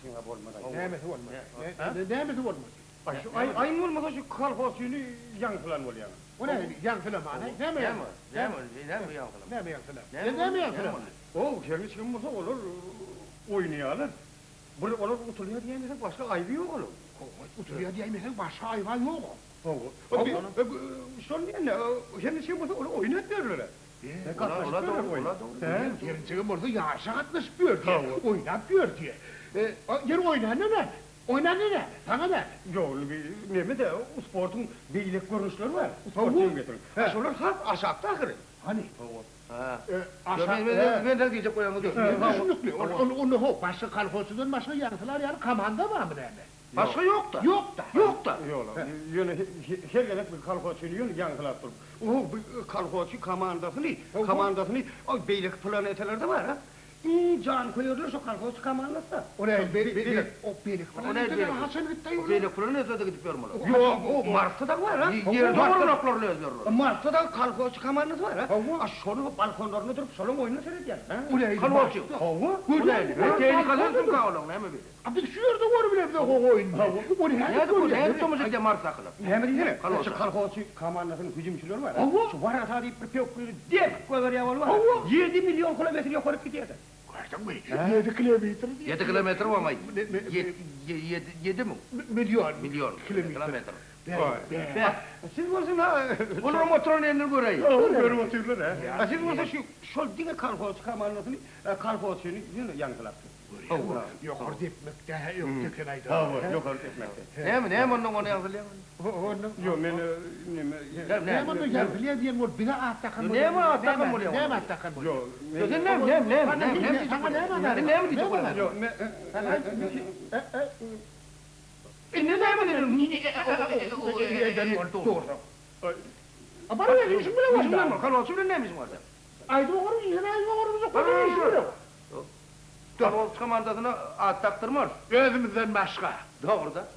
şuna bolmadan. Nämesi bolmaz? Nämesi bolmaz? Ayın olmasa şu kalfosunu yan falan oluyor. O ne? Yansıla mana. Näme yan? Näme yansıla? Näme yansıla? Näme yansıla? O kendi çıkım olsa olur, oynayalar. Burada olur oturuyor diyemezsek başka ayıbı yok olur. Oturuyor diyemezsek başka hayvan yok. Son diyen ne? Kendi çıkım olsa oynatmıyorlar. Ola doğru. Yerin çıkım olsa yaşa atmışıyor diye. Oynatmıyor diye. Yer oynar ne? Oynar ne? Sana ne? Yok, ne de sportun beylik görünüşleri var. Sportun getirin. Şunlar hep aşağıda akırı. Hani? Ben de diyecek koyanı diyor. Düşünlüklü. Onu hop başka kalfosudan başka yansılar yani kamanda var mı derler? Başka yok da. Yok da. Yok da. Yok lan. Yani her gelen bir kalfosunu yiyor, yankılar durup. O kalfosu kamandasını beylik planetelerde var ha. İyi can koyuyorlar şu kalfosu kamandası. O ne? O belik falan. O ne belik? Hasan gitti yolu. Beylik planetede gidip görmüyor. Yok, o Mars'ta var ha. Yerde varlıklarını özlüyorlar. Mars'ta kalfosu kamandası var ha. Şunu balkonlarına durup solun oyunu seyrediyor. O ne? Kalfosu. Bu ne? Tehlikeli tüm kavlan ne mi bir? Abi düşüyordu var bile bir de o oyun. O ne? Ne bu? Ne tutumuzda Mars akılıp? Ne mi diyene? Kalfosu. Şu kalfosu kamandasının hücumçuları var ha. Allah! Şu var hata deyip bir piyokları diyek koyver yavalı var. 7 milyon kilometre yukarı gidiyor. Gördün mü? 7 kilometre. 7 kilometre var mı? 7 mi? Milyon. Kilometre. Siz varsin ha. Olur motorun elini göreyim. Görüm oturuyorlar ha. Siz varsa şu dine kalfosu kamandasını kalfosunu yankılattı. Yukarı dipmekte yok tekenaydı. Yukarı etmekte. Ne mi onu yazılıyor? Yok ben Ne mi yankılıyor diyen var bina attakan. Ne mi attakan oluyor? Ne mi attakan oluyor? yok. Sen ne mi diyecek ona? Yok ne Ne mi Doğru. Bana ne diyorsun bile var da? mı? Kalosunu ne mi var? Ayda okarım yine ayda okarım. Bana ne işin bile var? Kalos komandasına at taktırmaz. Özümüzden başka. Doğru da.